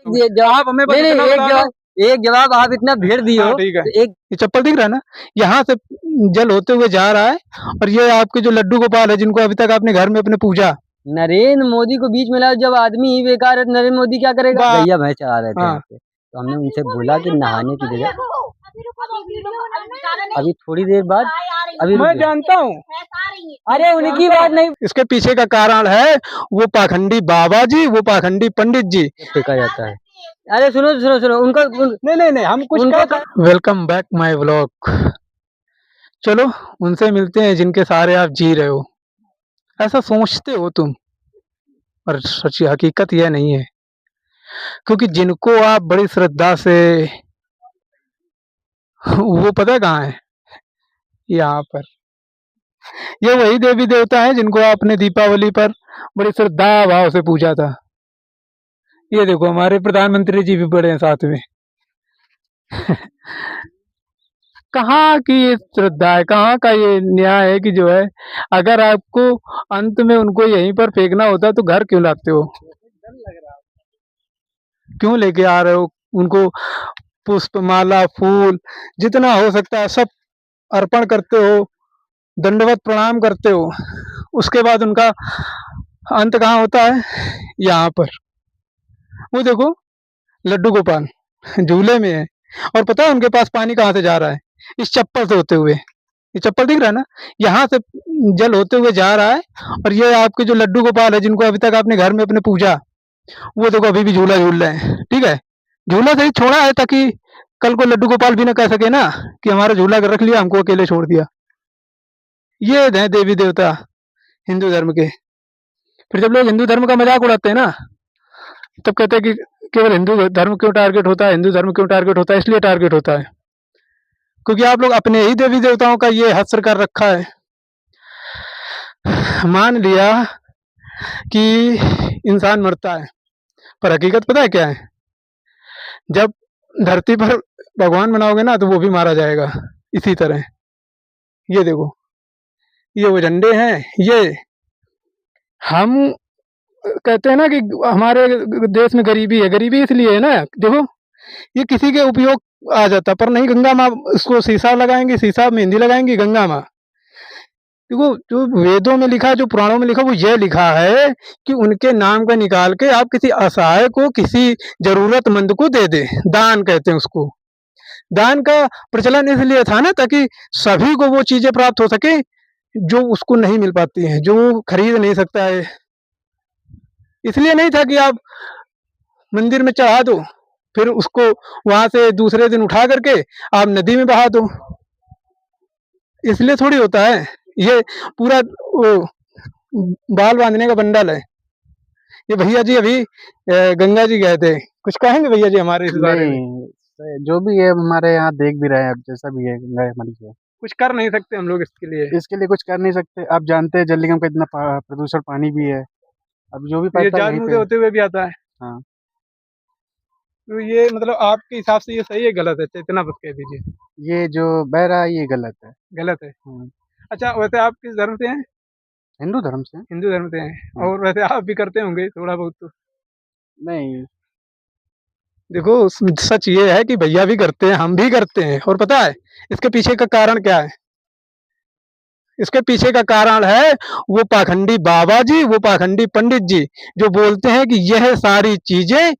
ये जवाब आप हमें बस नहीं नहीं इतना एक बता दो। जवाब एक जवाब आप इतना भेड़ दिए हाँ हो ठीक है, तो एक ये चप्पल दिख रहा है ना, यहाँ से जल होते हुए जा रहा है, और ये आपके जो लड्डू गोपाल है जिनको अभी तक आपने घर में अपने पूजा। नरेंद्र मोदी को बीच में लाओ, जब आदमी ही बेकार है तो नरेंद्र मोदी क्या करेगा। वाह। गैया भैंस चरा रहे थे हाँ यहाँ पे, तो हमने उनसे बोला कि नहाने की जगह अभी थोड़ी देर बाद अभी रुक मैं जाओ। जानता हूँ अरे उनकी बात नहीं इसके पीछे का कारण है वो पाखंडी बाबा जी, वो पाखंडी पंडित जी। फेंका जाता है। अरे सुनो सुनो सुनो नहीं नहीं नहीं, हम कुछ उनको वेलकम बैक माय व्लॉग। चलो उनसे मिलते हैं जिनके सहारे आप जी रहे हो, ऐसा सोचते हो तुम, पर सच हकीकत यह नहीं है। क्योंकि जिनको आप बड़ी श्रद्धा से, वो पता है कहाँ है, यहाँ पर। ये वही देवी देवता है जिनको आपने दीपावली पर बड़ी श्रद्धा भाव से पूजा था। ये देखो हमारे प्रधानमंत्री जी भी बड़े हैं साथ में। कहाँ की ये श्रद्धा है, कहाँ का ये न्याय है कि जो है, अगर आपको अंत में उनको यहीं पर फेंकना होता तो घर क्यों लाते हो, क्यों लेके आ रहे हो उनको? पुष्प माला फूल जितना हो सकता है सब अर्पण करते हो, दंडवत प्रणाम करते हो, उसके बाद उनका अंत कहाँ होता है? यहाँ पर। वो देखो लड्डू गोपाल झूले में है, और पता है उनके पास पानी कहाँ से जा रहा है? इस चप्पल से होते हुए। ये चप्पल दिख रहा है ना, यहाँ से जल होते हुए जा रहा है, और ये आपके जो लड्डू गोपाल है जिनको अभी तक आपने घर में अपने पूजा, वो देखो अभी भी झूला झूल रहे हैं। ठीक है, झूला सही छोड़ा है ताकि कल को लड्डू गोपाल भी ना कह सके ना कि हमारा झूला रख लिया, हमको अकेले छोड़ दिया। ये है देवी देवता हिंदू धर्म के। फिर जब लोग हिंदू धर्म का मजाक उड़ाते हैं ना, तब कहते हैं कि केवल हिंदू धर्म क्यों टारगेट होता है, हिंदू धर्म क्यों टारगेट होता है? इसलिए टारगेट होता है क्योंकि आप लोग अपने ही देवी देवताओं का ये हस्र कर रखा है। मान लिया कि इंसान मरता है, पर हकीकत पता है क्या है? जब धरती पर भगवान बनाओगे ना तो वो भी मारा जाएगा इसी तरह। ये देखो, ये वो झंडे हैं। ये हम कहते हैं ना कि हमारे देश में गरीबी है, गरीबी इसलिए है ना, देखो ये किसी के उपयोग आ जाता, पर नहीं, गंगा माँ उसको शीशा लगाएंगी, शीशा मेहंदी लगाएंगी गंगा माँ। देखो जो वेदों में लिखा है, जो पुराणों में लिखा, वो ये लिखा है कि उनके नाम का निकाल के आप किसी असहाय को, किसी जरूरतमंद को दे दे। दान कहते हैं उसको। दान का प्रचलन इसलिए था ना ताकि सभी को वो चीजें प्राप्त हो सके जो उसको नहीं मिल पाती हैं, जो वो खरीद नहीं सकता है। इसलिए नहीं था कि आप मंदिर में चढ़ा दो, फिर उसको वहां से दूसरे दिन उठा करके आप नदी में बहा दो। इसलिए थोड़ी होता है। ये पूरा बाल बांधने का बंडल है। ये भैया जी अभी गंगा जी गए थे, कुछ कहेंगे भैया जी हमारे इस बारे में? नहीं, जो भी है हमारे यहाँ देख भी रहे हैं, अब जैसा भी है गंगा हमारी है, कुछ कर नहीं सकते हम लोग इसके लिए कुछ कर नहीं सकते। आप जानते हैं जल निगम का इतना प्रदूषण पानी भी है, अब जो भी ये पड़ता है जात यहीं मुझे पे। होते हुए भी आता है। हाँ, तो ये मतलब आपके हिसाब से ये सही है गलत है? इतना बस कह दीजिए। ये जो बह रहा है ये गलत है। गलत है। हाँ, अच्छा वैसे आप किस धर्म से हैं? हिंदू धर्म से। हिंदू धर्म से हैं, हाँ, और वैसे आप भी करते होंगे थोड़ा बहुत तो। नहीं, देखो सच ये है कि भैया भी करते हैं, हम भी करते हैं, और पता है इसके पीछे का कारण क्या है? इसके पीछे का कारण है वो पाखंडी बाबा जी, वो पाखंडी पंडित जी, जो बोलते हैं कि यह सारी चीजें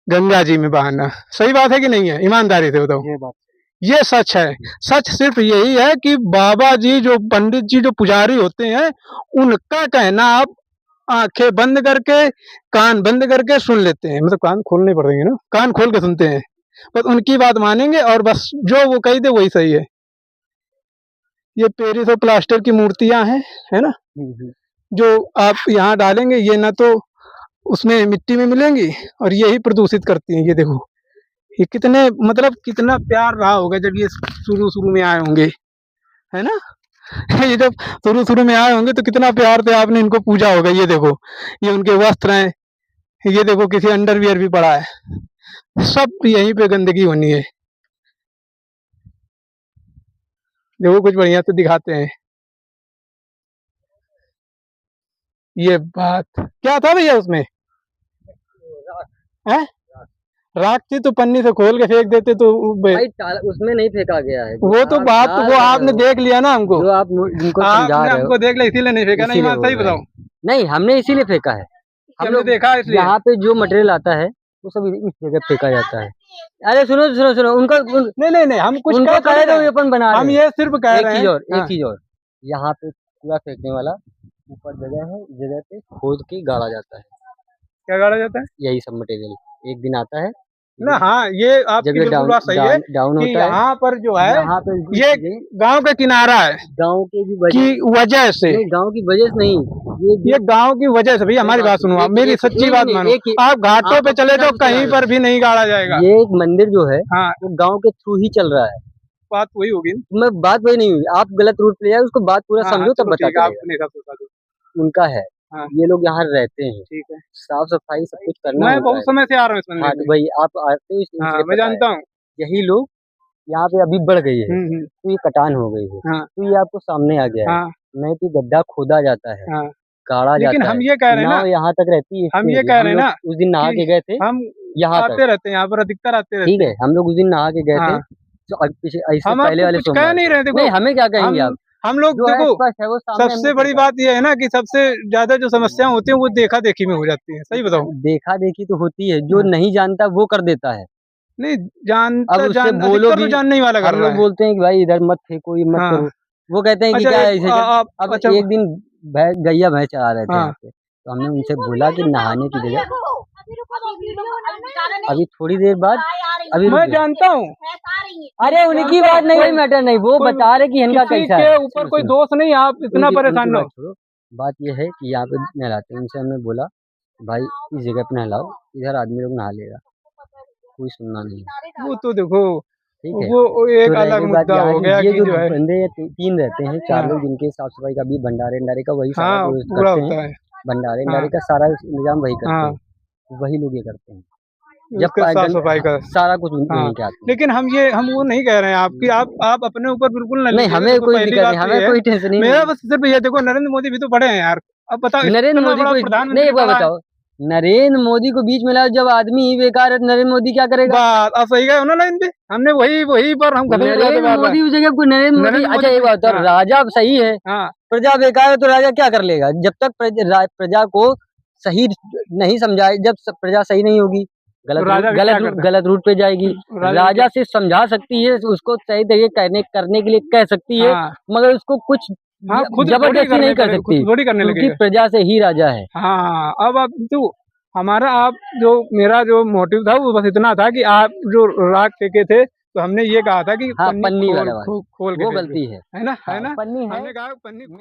गंगा जी में बहाना। सही बात है कि नहीं है? ईमानदारी से बताओ। ये बात ये सच है। सच सिर्फ यही है कि बाबा जी, जो पंडित जी, जो पुजारी होते हैं, उनका कहना आप आंखें बंद करके, कान बंद करके सुन लेते हैं। मतलब कान खोलने पड़ेंगे ना, कान खोल के सुनते हैं, बस उनकी बात मानेंगे, और बस जो वो कही दे वही सही है। ये पेरिस और प्लास्टर की मूर्तियां हैं, है ना, जो आप यहाँ डालेंगे ये ना तो उसमें मिट्टी में मिलेंगी, और यही प्रदूषित करती हैं। ये देखो ये कितने, मतलब कितना प्यार रहा होगा जब ये शुरू शुरू में आए होंगे, है ना। ये जब शुरू शुरू में आए होंगे तो कितना प्यार से आपने इनको पूजा होगा। ये देखो ये उनके वस्त्र हैं, ये देखो किसी अंडरवियर भी पड़ा है, सब यहीं पे गंदगी होनी है। देखो कुछ बढ़िया से दिखाते हैं। ये बात क्या था भैया उसमें है? राख थी तो पन्नी से खोल के फेंक देते तो भाई उसमें नहीं फेंका गया है, वो तो बात तो वो आपने देख लिया ना हमको, जो आप जिनको समझा आपने रहे हो हमको देख लिया इसीलिए नहीं फेंका ना, इसीलिए ईमान सही बोल रहे बताओ। हैं। नहीं, हमने इसीलिए फेंका है, हम हमने लोग देखा इसलिए। यहाँ पे जो मटेरियल आता है वो सब इस जगह फेंका जाता है। अरे सुनो सुनो सुनो, नहीं हम कुछ उनको कह कहे थोड़ी तो रहे अपन बना हैं, हम रहे ये सिर्फ कह हैं। रहे हैं। एक हाँ, चीज और, यहाँ पे कूड़ा फेंकने वाला ऊपर जगह है, इस जगह पे खोद के गाड़ा जाता है, क्या गाड़ा जाता है यही सब मटेरियल एक दिन आता है ना। हाँ, ये आपकी जगह बिल्कुल डाउन बात सही है डाउन कि होता है। यहाँ पर जो है यहाँ पे ये गांव का किनारा है गांव के भी की वजह से, नहीं, गांव की वजह से नहीं, ये गांव की वजह से। भैया हमारी बात सुनो, आप मेरी सच्ची बात मानो, आप घाटों पे चले जाओ कहीं पर भी नहीं गाड़ा जाएगा। ये एक मंदिर जो है हाँ, वो गांव के थ्रू ही चल रहा है। बात वही होगी। मैं बात वही नहीं हुई, आप गलत रूट पे जाए, उसको बात पूरा हाँ, समझो तब चलो बता ठीक है, आप चलेगा। अपने हिसाब से बता दो। उनका है, हाँ, ये लोग यहाँ रहते हैं, ठीक है, साफ सफाई सब कुछ करना मैं होता बहुत है। समय से आ रहा हूँ इस हाँ मंदिर तो में। भाई आप आते हो इसलिए हाँ, मैं पता है। जानता हूँ। यही लोग यहाँ पे अभी बढ़ गई है, हम्म, तो ये कटान हो गई है, हाँ, तो ये आपको सामने आ गया है। हाँ, नहीं तो गड्ढा खोदा जाता है, हाँ, गाड़ा लेकिन जाता हम है, ये कह रहे हैं ना, नाव यहाँ तक रहती है। हम ये स्टेज, कह हम रहे हैं लोग ना उस दिन नहा के कि गए थे हम यहाँ तक, आते रहते हैं यहाँ पर, अधिकतर आते रहते ठीक है, हैं। हम लोग उस दिन नहा के गए थे, हाँ, तो पीछे इससे हम पहले आपको वाले कुछ कह सोमवार नहीं को। रहे, देखो नहीं, हमें क्या कहेंगे आप, हम लोग जो है देखो, स्पष्ट है वो सामने सबसे हमने बड़ी फेंका। बात ये है ना कि सबसे ज्यादा जो समस्या होती है वो देखा देखी में हो जाती है। सही बताओ। देखा देखी तो होती है, जो हाँ, नहीं जानता वो कर देता है। नहीं अब जानता उससे बोलो अधिकतर तो भी, जानने ही वाला कर हम रहा लोग है। बोलते हैं कि भाई इधर मत फेंको, ये मत हाँ, करो, वो कहते हैं कि अच्छा क्या एक ऐसे कर। आप अब अच्छा। एक दिन गैया भैंस चरा रहे थे हाँ, यहाँ पे, तो हमने उनसे बोला कि नहाने की जगह अभी थोड़ी देर बाद अभी रुक मैं जाओ। जानता हूँ, अरे उनकी बात नहीं, कोई मैटर नहीं, वो कोई बता रहे कि इनका किसी कैसा के है। ऊपर सुनो, कोई सुनो, दोष नहीं, आप इतना उनकी परेशान उनकी ना बात हो। छोड़ो, बात ये है कि यहाँ पे नहलाते हैं, उनसे हमने बोला भाई इस जगह पे नहलाओ, इधर आदमी लोग नहा लेगा, कोई सुनना नहीं। वो तो देखो, ठीक है, वो एक तो रह अलग गई बात मुद्दा यहाँ हो की, गया ये कि जो जो है। बंदे तीन रहते हैं, चार हाँ, लोग जिनके साफ सफाई का भी भंडारे का वही सारा हाँ, जो पूरा करते हैं, होता है। भंडारे हाँ, का सारा इंतजाम वही करते हाँ, हैं, वही लोग ये करते हैं। जब उसके साफ सफाई का। सारा कुछ हाँ, यहीं के आते हैं। लेकिन हम वो नहीं कह रहे हैं आपकी, आप अपने ऊपर बिल्कुल ना नहीं, लीजिए। हमें देखो कोई पहली दिक्कत बात नहीं, तो हमें ये है, कोई टेंशन नहीं। मेरा बस सिर्फ ये देखो, नरेंद्र मोदी भी तो बड़े हैं यार। अब बताओ, नरेंद्र इतना मोदी बड़ा को नहीं, प्रधानमंत्री वो बड़ा है। बताओ, नरेंद्र मोदी को बीच में लाओ, जब आदमी ही बेकार है तो नरेंद्र मोदी क्या करेगा? बात आप सही गए ना लाइन पे, हमने वही पर हम खत्म कर नरेंद्र बार बार। मोदी की जगह कोई नरेंद्र मोदी, अच्छा एक बात बताओ, हाँ, राजा सही है, हाँ, प्रजा बेकार है तो राजा क्या कर लेगा? जब तक प्रजा को सही नहीं समझाए, जब प्रजा सही नहीं होगी, तो राजा भी क्या करता है? गलत रूट पे जाएगी। राजा से समझा सकती है, उसको सही तरीके करने के लिए कह सकती है, हाँ, मगर उसको कुछ हाँ, खुद जबरदस्ती नहीं कर सकती, खुद थोड़ी करने क्योंकि लगेगा। प्रजा से ही राजा है। हाँ, अब आप तो हमारा आप जो मेरा जो मोटिव था वो बस इतना था कि आप जो राख फेंके थे, तो हमने ये कहा था कि हाँ, पन्नी पन्नी वाला बात, खोल के वो फेंक दो। गलती है है ना, हाँ, पन्नी है। हमने कहा पन्नी खोल